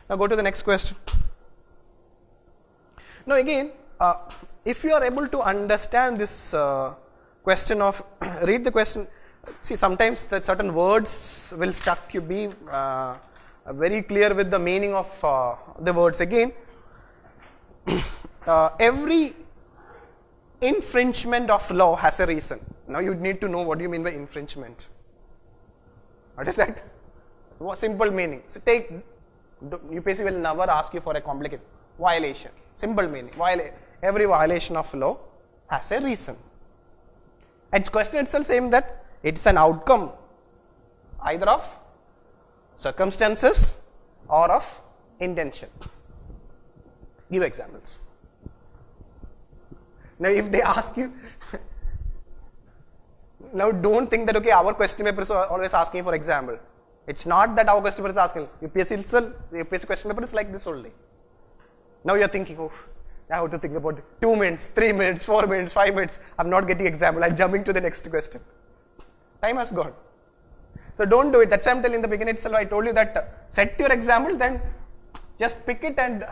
Now go to the next question. Now again, if you are able to understand this question of, read the question, see sometimes that certain words will stuck, you be very clear with the meaning of the words. Again, every infringement of law has a reason. Now you need to know what do you mean by infringement. What is that? Simple meaning. So take, UPSC will never ask you for a complicated violation. Simple meaning. Every violation of law has a reason. Its question itself saying that it's an outcome either of circumstances or of intention. Give examples. Now if they ask you, now don't think that okay, our question paper is always asking for example. It's not that our question paper is asking. UPSC itself, the UPSC question paper is like this only. Now you are thinking, oh, I have to think about 2 minutes, 3 minutes, 4 minutes, 5 minutes. I'm not getting example. I'm jumping to the next question. Time has gone. So don't do it. That's why I'm telling in the beginning itself. I told you that set your example, then just pick it and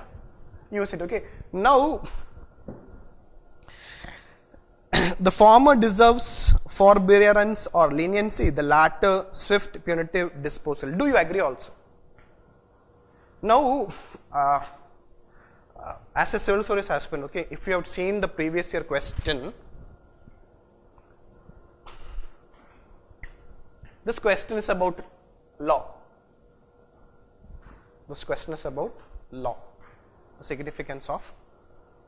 use it. Okay. Now, the former deserves forbearance or leniency, the latter swift punitive disposal. Do you agree also? Now, as a civil service aspirant, okay, if you have seen the previous year question, this question is about law. This question is about law, the significance of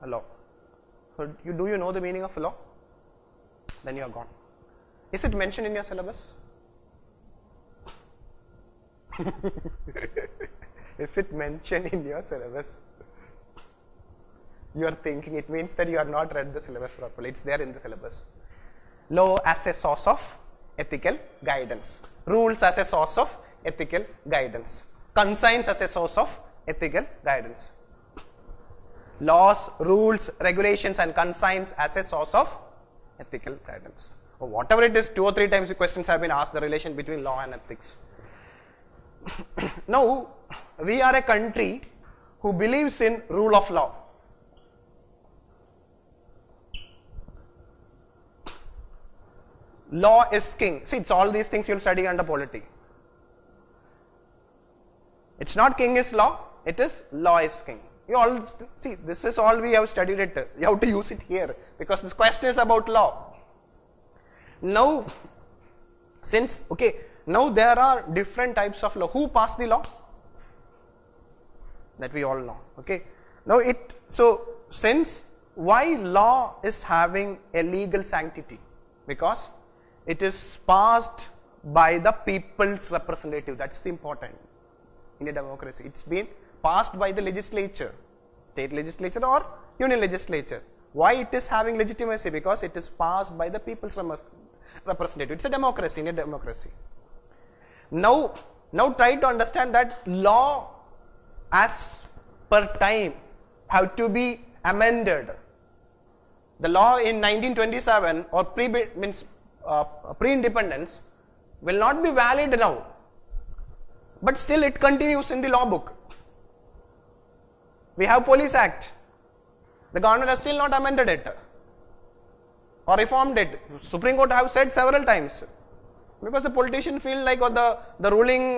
a law. So, do you know the meaning of law? Then you are gone. Is it mentioned in your syllabus? Is it mentioned in your syllabus? You are thinking it means that you have not read the syllabus properly. It's there in the syllabus. Law as a source of ethical guidance. Rules as a source of ethical guidance. Conscience as a source of ethical guidance. Laws, rules, regulations and conscience as a source of ethical guidance. Or whatever it is, 2 or 3 times the questions have been asked, the relation between law and ethics. Now, we are a country who believes in rule of law. Law is king. See, it's all these things you will study under polity. It's not king is law, it is law is king. You all see, this is all we have studied it. You have to use it here because this question is about law. Now, since, okay, now there are different types of law. Who passed the law? That we all know. Okay. Now so since why law is having a legal sanctity? Because it is passed by the people's representative. That's the important in a democracy. It's been passed by the legislature, state legislature or union legislature. Why it is having legitimacy? Because it is passed by the people's representative. It's a democracy, in a democracy. Now try to understand that law as per time have to be amended. The law in 1927 or pre-independence will not be valid now, but still it continues in the law book. We have Police Act. The government has still not amended it or reformed it. Supreme Court have said several times. Because the politicians feel like, or the ruling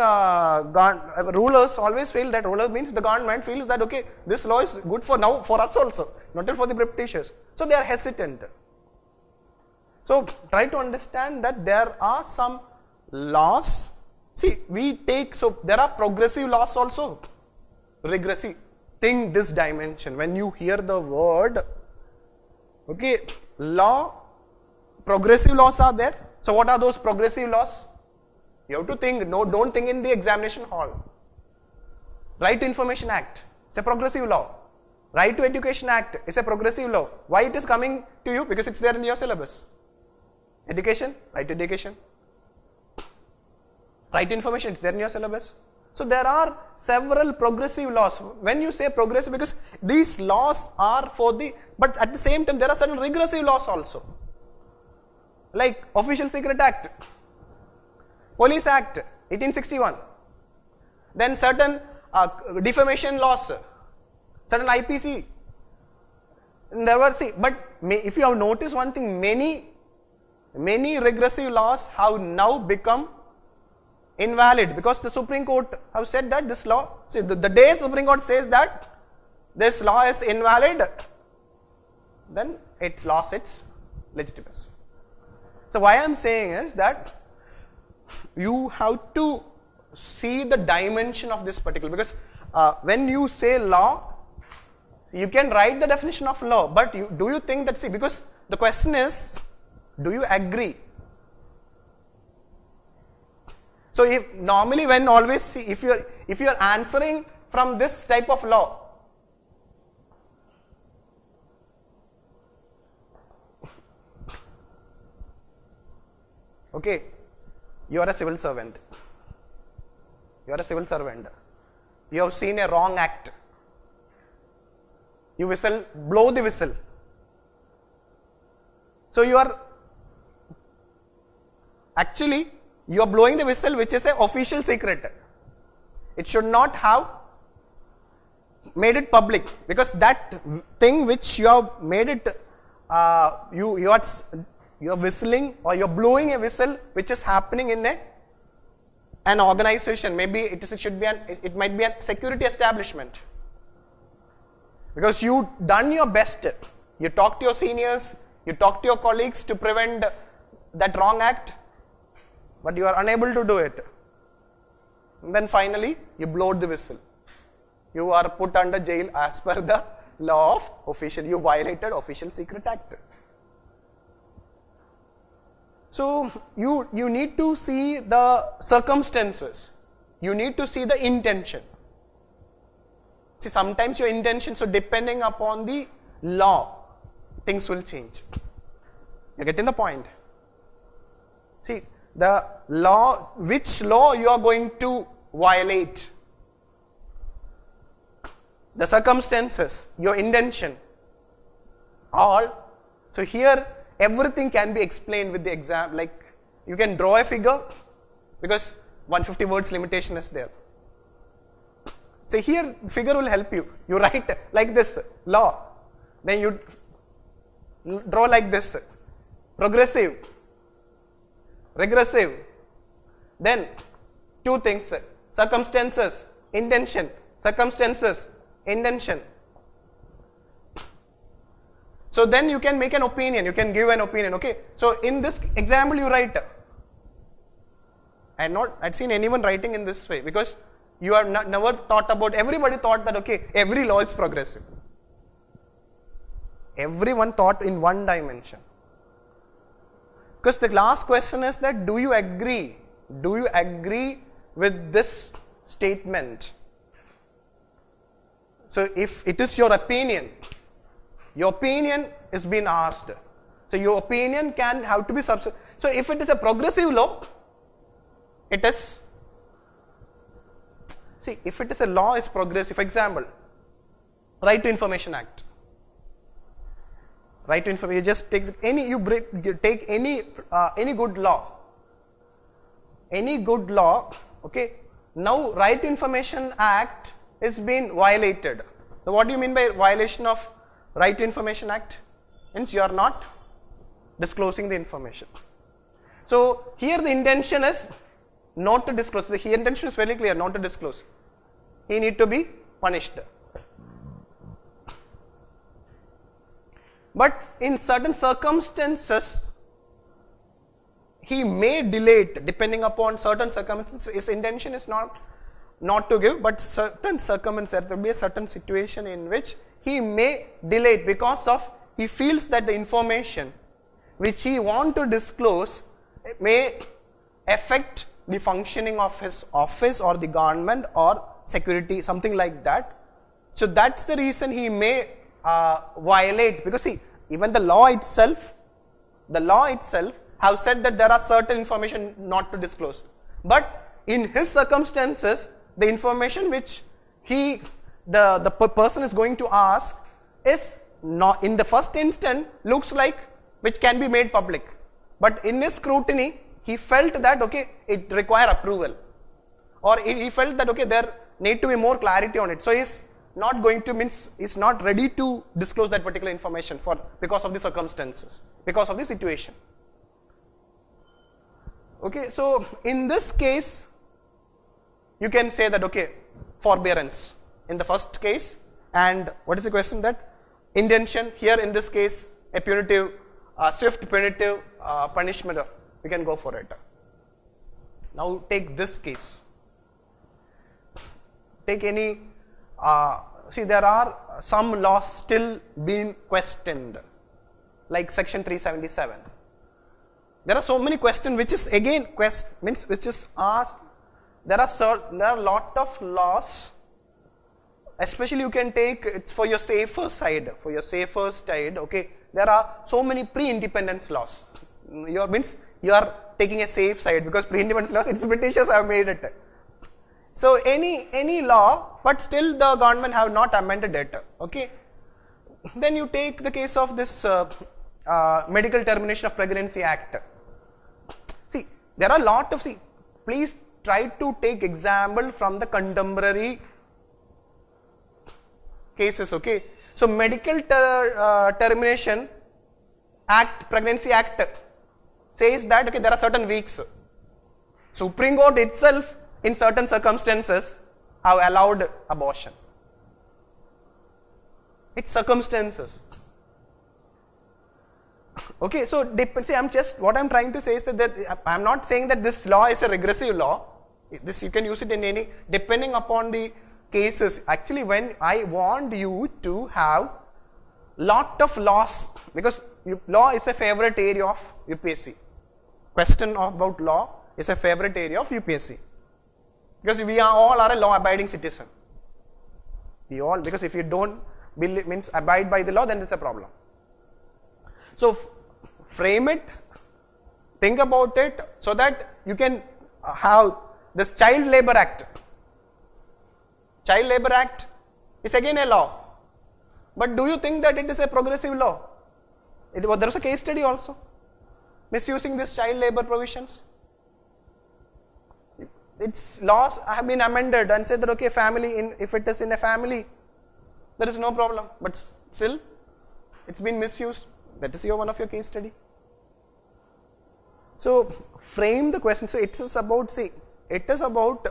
rulers always feel that, ruler means the government feels that okay, this law is good for now, for us also, not for the Britishers. So they are hesitant. So try to understand that there are some laws. See, so there are progressive laws also, regressive. Think this dimension. When you hear the word, okay, law, progressive laws are there. So what are those progressive laws? You have to think, no, don't think in the examination hall. Right to Information Act, it's a progressive law. Right to Education Act is a progressive law. Why it is coming to you? Because it's there in your syllabus. Education, right to education. Right to information, it's there in your syllabus. So there are several progressive laws. When you say progressive, because these laws are for the, but at the same time there are certain regressive laws also. Like Official Secret Act, Police Act 1861, then certain defamation laws, certain IPC. Never see, but if you have noticed one thing, many regressive laws have now become invalid because the Supreme Court have said that this law, see the day Supreme Court says that this law is invalid, then it lost its legitimacy. So why I am saying is that you have to see the dimension of this particular, because when you say law, you can write the definition of law, but do you think that, see, because the question is, do you agree? So if normally when always see, if you are answering from this type of law, okay, you are a civil servant. You are a civil servant. You have seen a wrong act. You blow the whistle. So you are blowing the whistle, which is an official secret. It should not have made it public, because that thing which you have made it, you are whistling or you are blowing a whistle which is happening in an organization. Maybe it might be a security establishment. Because you done your best, you talk to your seniors, you talk to your colleagues to prevent that wrong act, but you are unable to do it. And then finally, you blowed the whistle. You are put under jail as per the law of official. You violated Official Secret Act. So you need to see the circumstances. You need to see the intention. See, sometimes your intention, so depending upon the law, things will change. You are getting the point? See, the law, which law you are going to violate, the circumstances, your intention, all. So here, everything can be explained with the exam, like you can draw a figure, because 150 words limitation is there. See, here figure will help you. You write like this, law, then you draw like this, progressive, regressive, then two things, circumstances, intention, circumstances, intention. So then you can make an opinion, you can give an opinion, okay. So in this example you write, I had seen anyone writing in this way, because you have never thought about, everybody thought that, okay, every law is progressive. Everyone thought in one dimension. Because the last question is that, do you agree? Do you agree with this statement? So if it is your opinion is being asked. So your opinion can have to be So if it is a progressive law, it is, see, if it is a law is progressive, for example, Right to Information Act. Right to information, you just take any good law. Any good law, okay. Now Right to Information Act is being violated. So what do you mean by violation of Right to Information Act? Means you are not disclosing the information. So here the intention is not to disclose. The intention is very clear, not to disclose. He need to be punished. But in certain circumstances, he may delay it, depending upon certain circumstances. His intention is not to give, but certain circumstances, there will be a certain situation in which he may delay it because of, he feels that the information which he want to disclose may affect the functioning of his office or the government or security, something like that. So that's the reason he may violate, because see, even the law itself have said that there are certain information not to disclose. But in his circumstances, the information which the person is going to ask is not, in the first instant, looks like which can be made public. But in his scrutiny, he felt that, okay, it require approval. Or he felt that, okay, need to be more clarity on it. So he's not going to is not ready to disclose that particular information because of the circumstances, because of the situation. Okay, so in this case, you can say that okay, forbearance in the first case, and what is the question, that intention here in this case, a punitive, swift punitive punishment, we can go for it. Now take this case. Take any, see there are some laws still being questioned, like section 377. There are so many questions which is again which is asked. There are a lot of laws, especially you can take it's for your safer side, okay. There are so many pre-independence laws. You are taking a safe side because pre-independence laws, it's Britishers have made it. So any law, but still the government have not amended it, okay. Then you take the case of this Medical Termination of Pregnancy Act. See, there are a lot of, please try to take example from the contemporary cases, okay. So Medical Termination Act, Pregnancy Act says that okay, there are certain weeks. Supreme Court itself in certain circumstances have allowed abortion. It's circumstances. Okay, so see, what I'm trying to say is that I'm not saying that this law is a regressive law. This you can use it in any, depending upon the cases. Actually, when I want you to have lot of laws, because law is a favorite area of UPSC. Question about law is a favorite area of UPSC. Because we all are a law-abiding citizen. We all, because if you don't abide by the law, then there's a problem. So frame it, think about it, so that you can have this Child Labor Act. Child Labor Act is again a law. But do you think that it is a progressive law? There was a case study also, misusing this child labor provisions. Its laws have been amended and said that okay, if it is in a family, there is no problem. But still, it's been misused. That is one of your case study. So frame the question. So it is about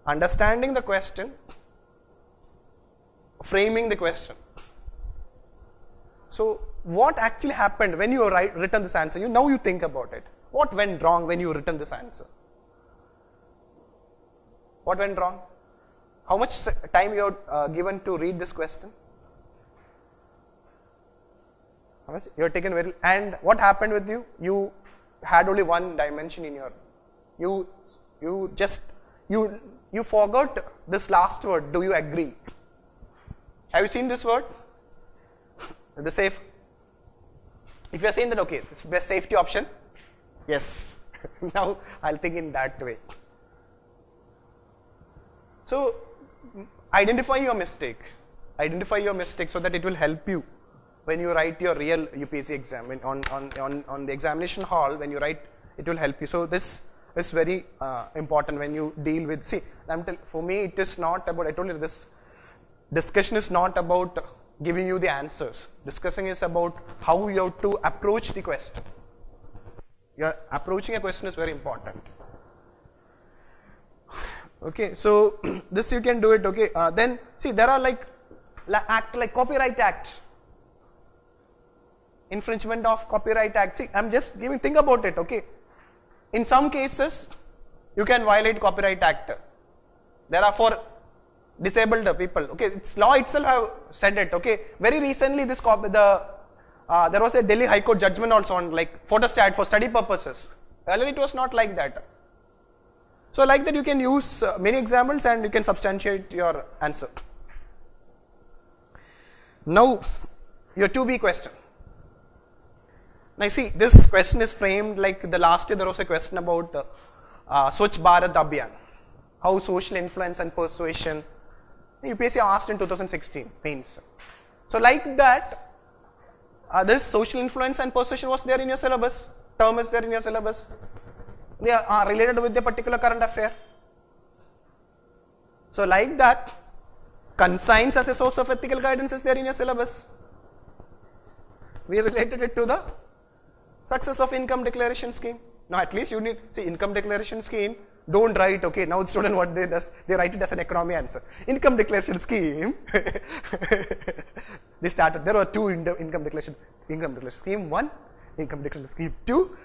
understanding the question, framing the question. So what actually happened when you written this answer? Now you think about it. What went wrong when you written this answer? What went wrong? How much time you are given to read this question? How much? You are taken very, and what happened with you? You had only one dimension in your, you forgot this last word. Do you agree? Have you seen this word? The safe. If you are saying that okay, it's best safety option, yes. Now I'll think in that way. So identify your mistake. Identify your mistake so that it will help you when you write your real UPSC exam. On the examination hall, when you write, it will help you. So this is very important when you deal with. See, for me, it is not about. I told you this discussion is not about giving you the answers. Discussing is about how you have to approach the question. Your approaching a question is very important. Okay, so this you can do it. Okay, then see there are like Copyright Act, infringement of Copyright Act. See, I'm just giving. Think about it. Okay, in some cases you can violate Copyright Act. There are for disabled people. Okay, it's law itself have said it. Okay, very recently there was a Delhi High Court judgment also on like photostat for study purposes. Earlier it was not like that. So like that you can use many examples and you can substantiate your answer. Now your 2B question. Now see, this question is framed like the last year there was a question about Swachh Bharat Abhiyan, how social influence and persuasion. UPSC asked in 2016 means. So like that, this social influence and persuasion was there in your syllabus, term is there in your syllabus. They are related with the particular current affair. So like that, consigns as a source of ethical guidance is there in your syllabus. We related it to the success of income declaration scheme. Now at least you need, see, income declaration scheme, don't write, okay, now the student what they does, they write it as an economy answer. Income declaration scheme, they started, there were two income declaration scheme 1, income declaration scheme 2.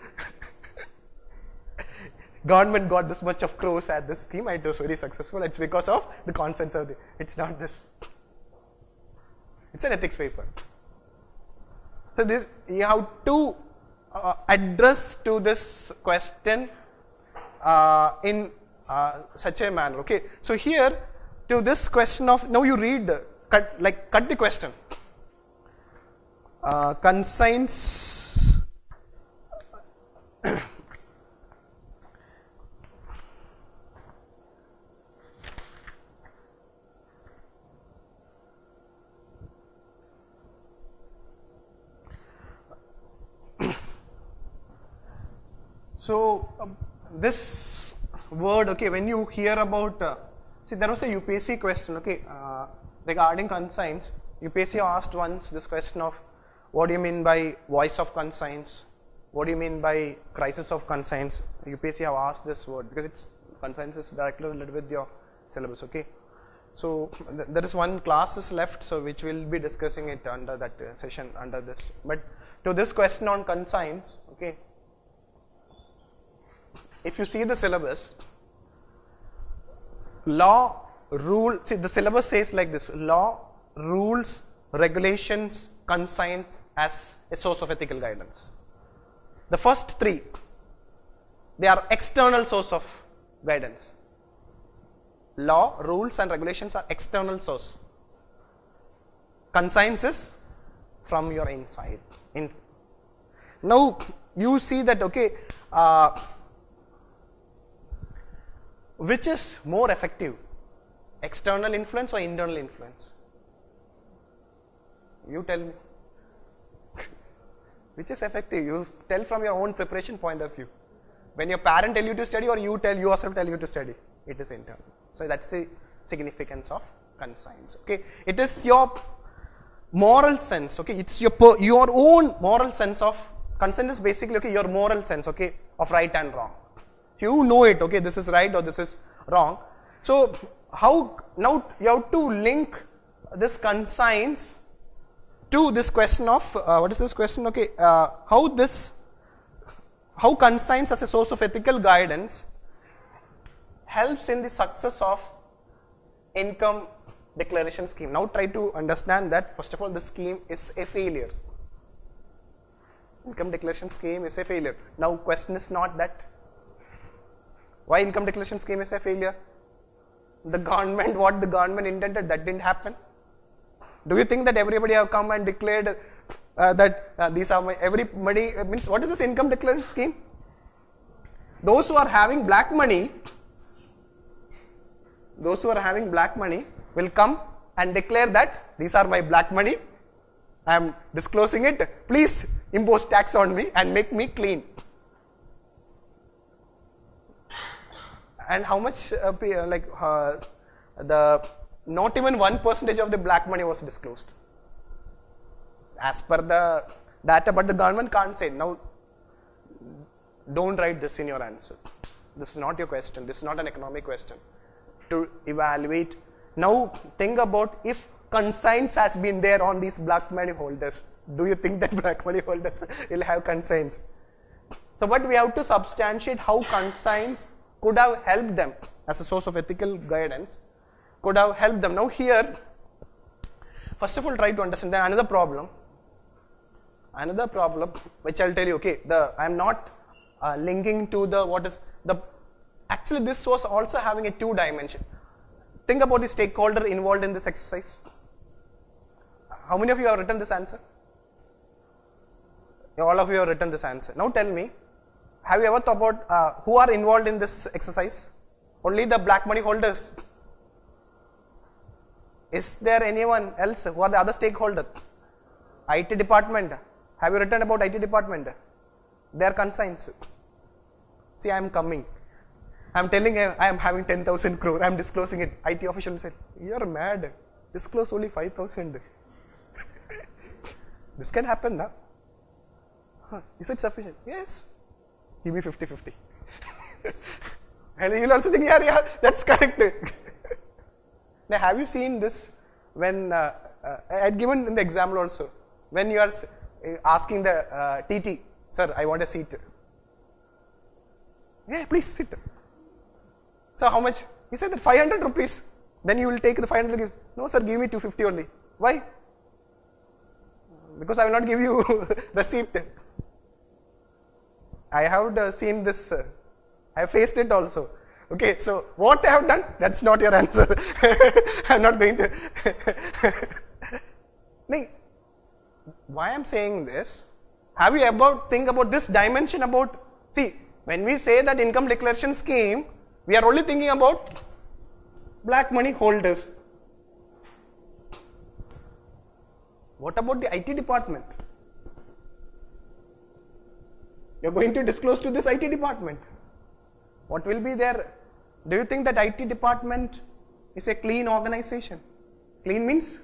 Government got this much of crores at this scheme and it was very successful. It's because of the consents of the, it's not this. It's an ethics paper. So this, you have to address to this question in such a manner. Okay. So here to this question of, now you read, cut the question. Consigns so this word, okay, when you hear about, see there was a UPSC question, okay, regarding consigns. UPSC asked once this question of what do you mean by voice of consigns, what do you mean by crisis of consigns. UPSC have asked this word because it's consigns is directly related with your syllabus, okay. So there is one class is left, so which will be discussing it under that session under this. But to this question on consigns, okay, if you see the syllabus, law, rule, see the syllabus says like this: law, rules, regulations, consigns as a source of ethical guidance. The first three, they are external source of guidance. Law, rules and regulations are external source. Consigns is from your inside. Now you see that, okay, which is more effective, external influence or internal influence? You tell me. Which is effective? You tell from your own preparation point of view. When your parent tell you to study or you tell yourself tell you to study, it is internal. So that's the significance of consigns. Okay, it is your moral sense. Okay, it's your own moral sense of consent is basically, okay, your moral sense, okay, of right and wrong. You know it, okay, this is right or this is wrong. So how now you have to link this consigns to this question of what is this question? Okay, how consigns as a source of ethical guidance helps in the success of income declaration scheme. Now try to understand that first of all, the scheme is a failure. Income declaration scheme is a failure. Now question is not that. Why income declaration scheme is a failure? The government, what the government intended, that didn't happen. Do you think that everybody have come and declared that these are my, everybody, means what is this income declaration scheme? Those who are having black money, will come and declare that these are my black money, I am disclosing it, please impose tax on me and make me clean. And how much not even 1% of the black money was disclosed as per the data, but the government can't say. Now don't write this in your answer. This is not your question, this is not an economic question to evaluate. Now think about if consigns has been there on these black money holders, do you think that black money holders will have consigns? So but we have to substantiate how consigns could have helped them as a source of ethical guidance, could have helped them. Now here, first of all, try to understand then another problem which I'll tell you, okay, I am not linking to the, what is the, actually this was also having a two dimension. Think about the stakeholder involved in this exercise. How many of you have written this answer? All of you have written this answer. Now tell me, have you ever thought about who are involved in this exercise? Only the black money holders. Is there anyone else? Who are the other stakeholders? IT department. Have you written about IT department? Their consigns. See, I am coming. I'm telling him I am having 10,000 crore, I'm disclosing it. IT official said, you're mad, disclose only 5,000. This can happen now. Is it sufficient? Yes. Give me 50-50. And you'll also think, yeah, that's correct. Now, have you seen this when, I had given in the example also, when you are asking the TT, sir, I want a seat. Yeah, please sit. So how much? He said that 500 rupees. Then you will take the 500 rupees. No, sir, give me 250 only. Why? Because I will not give you receipt. I have seen this. I have faced it also. Okay, so what I have done, that's not your answer. I am not going to. Why I am saying this? Have you ever think about this dimension about, see, when we say that income declaration scheme, we are only thinking about black money holders. What about the IT department? You are going to disclose to this IT department. What will be there? Do you think that IT department is a clean organization? Clean means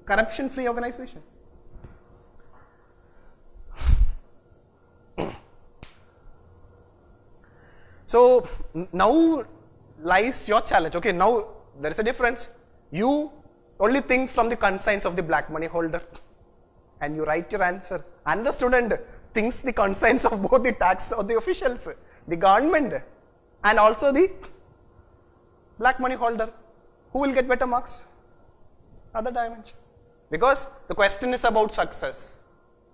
corruption free organization. So now lies your challenge. Okay, now there is a difference. You only think from the conscience of the black money holder and you write your answer. And the student thinks the conscience of both the tax or the officials, the government, and also the black money holder. Who will get better marks? Other dimension. Because the question is about success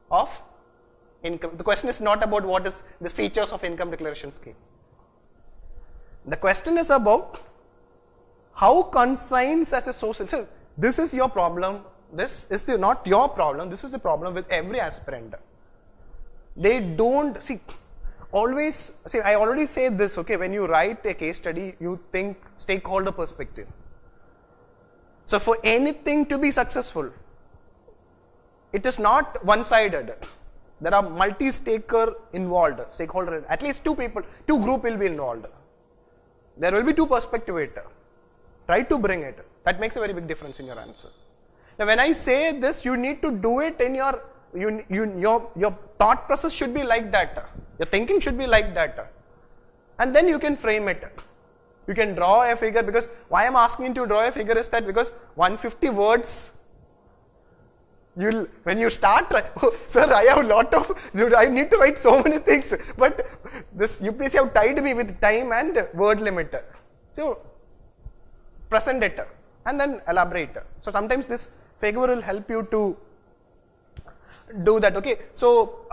of income. The question is not about what is the features of income declaration scheme. The question is about how conscience as a social. So this is your problem. This is not your problem. This is the problem with every aspirant. They don't see. Always see. I already said this. Okay, when you write a case study, you think stakeholder perspective. So for anything to be successful, it is not one-sided. There are multi-stakeholder involved. Stakeholder, at least two people, two group will be involved. There will be two perspectives. Try to bring it. That makes a very big difference in your answer. Now, when I say this, you need to do it in your thought process should be like that. Your thinking should be like that. And then you can frame it. You can draw a figure, because why I am asking you to draw a figure is that because 150 words, when you start, oh, sir, I have a lot of, I need to write so many things, but this UPSC have tied me with time and word limit. So present it and then elaborate. So sometimes this figure will help you to do that. Okay, so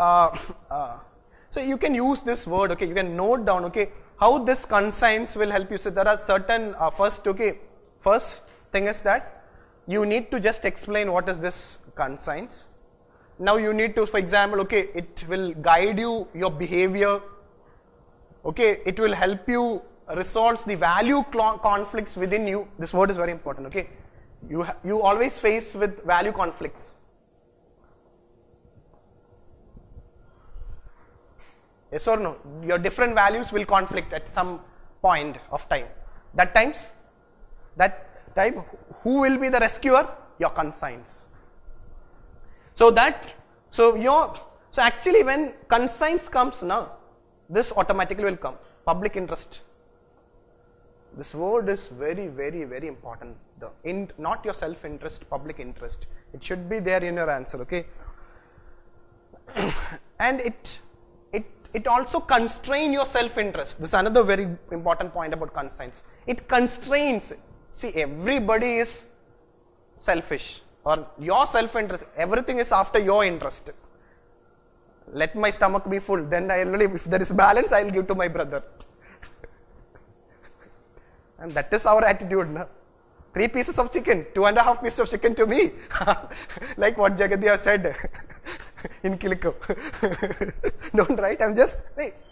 so you can use this word. Okay, you can note down. Okay, how this conscience will help you. So there are certain first thing is that you need to just explain what is this conscience. Now you need to, for example, okay, it will guide you, your behavior. Okay, it will help you resolve the value conflicts within you. This word is very important. Okay, you always face with value conflicts. Yes or no? Your different values will conflict at some point of time. That time, who will be the rescuer? Your conscience. So actually when conscience comes now, this automatically will come. Public interest. This word is very, very, very important. Not your self-interest, public interest. It should be there in your answer. Okay. And it also constrains your self-interest. This is another very important point about conscience. It constrains. See, everybody is selfish, or your self-interest. Everything is after your interest. Let my stomach be full. Then if there is balance, I will give to my brother. And that is our attitude. No? 3 pieces of chicken, 2.5 pieces of chicken to me. Like what Jagadiya said in Kiliko. Don't write.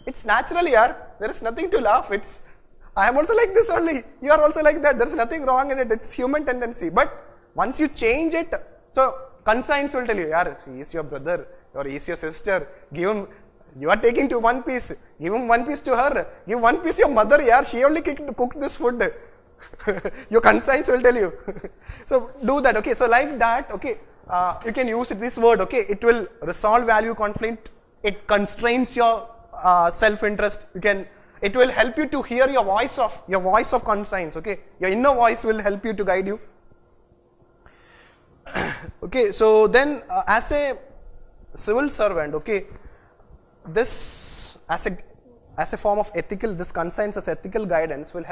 It's natural here. There is nothing to laugh. I am also like this only. You are also like that. There is nothing wrong in it. It's human tendency. But once you change it, so conscience will tell you, he is your brother or he is your sister. Give him You are taking to one piece. Give him one piece to her. Give one piece to your mother. Yeah, she only cooked this food. Your conscience will tell you. So do that. Okay. So like that. Okay. You can use this word. Okay. It will resolve value conflict. It constrains your self-interest. It will help you to hear your voice of conscience. Okay. Your inner voice will help you to guide you. Okay. So then, as a civil servant, okay, this as a form of ethical, this conscience as ethical guidance will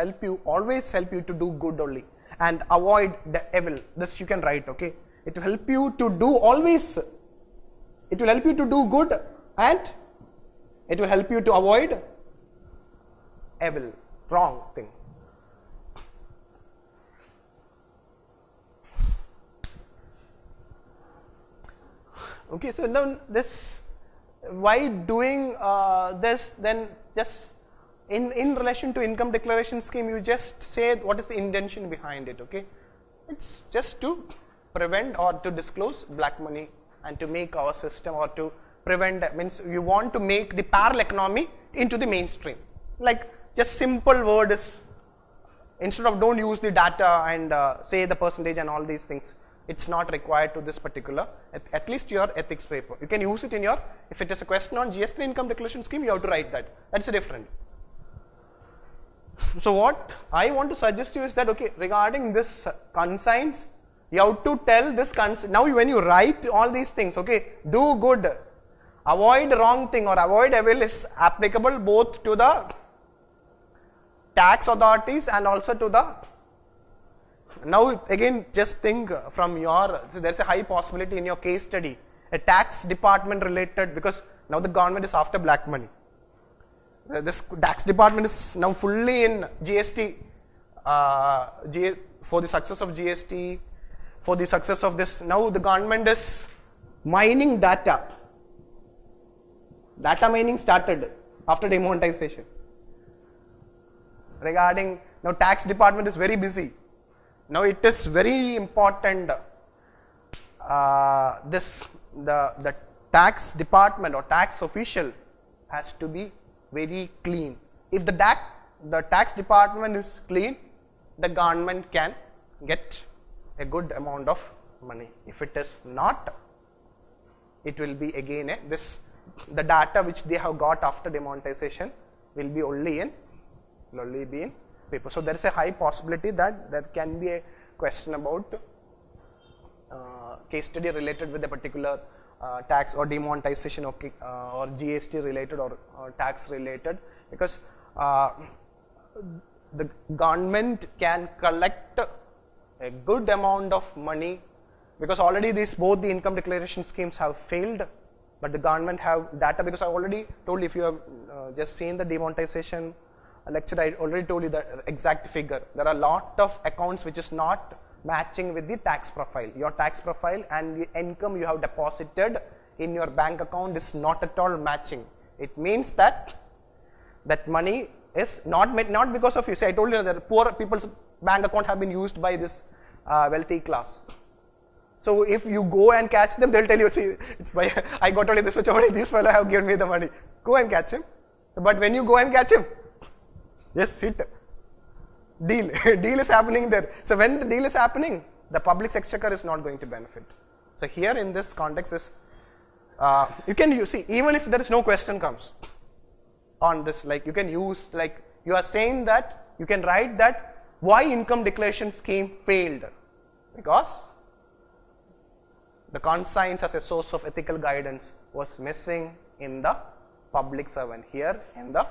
always help you to do good only and avoid the evil. This you can write, okay. It will help you to do good and it will help you to avoid evil, wrong thing. Okay, so now this, why doing this, then just in relation to income declaration scheme, you just say what is the intention behind it, okay. It's just to prevent or to disclose black money and to make our system, or to prevent, means you want to make the parallel economy into the mainstream. Like just simple word is, instead of don't use the data and say the percentage and all these things. It's not required to this particular, at least your ethics paper. You can use it in your, if it is a question on GS3 income declaration scheme, you have to write that. That's different. So what I want to suggest you is that, okay, regarding this conscience, you have to tell this conscience. Now when you write all these things, okay, do good, avoid wrong thing or avoid evil is applicable both to the tax authorities and also to the. Now again, just think from your, so there is a high possibility in your case study, a tax department related, because now the government is after black money. This tax department is now fully in GST, for the success of GST, for the success of this, now the government is mining data. Data mining started after demonetization. Regarding, now tax department is very busy. Now it is very important, the tax department or tax official has to be very clean. If the tax department is clean, the government can get a good amount of money. If it is not, it will be again the data which they have got after demonetization will be only in paper. So there is a high possibility that there can be a question about case study related with a particular tax or demonetization or GST related or tax related, because the government can collect a good amount of money, because already both the income declaration schemes have failed, but the government have data, because I already told you, if you have just seen the demonetization lecture, I already told you the exact figure. There are a lot of accounts which is not matching with the tax profile. Your tax profile and the income you have deposited in your bank account is not at all matching. It means that money is not because of you. See, I told you that poor people's bank account have been used by this wealthy class. So if you go and catch them, they'll tell you, see, it's by I got only this much money, this fellow have given me the money. Go and catch him. But when you go and catch him, just sit. Deal is happening there. So when the deal is happening, the public exchequer is not going to benefit. So here in this context is, you can see, even if there is no question comes on this, like you can use, like you are saying that, you can write that why income declaration scheme failed, because the conscience as a source of ethical guidance was missing in the public servant. Here in the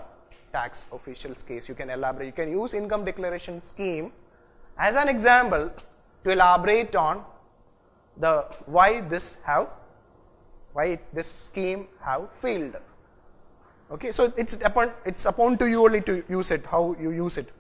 tax official's case, you can elaborate. You can use income declaration scheme as an example to elaborate on the why this scheme have failed. Okay, so it's upon to you only to use it, how you use it.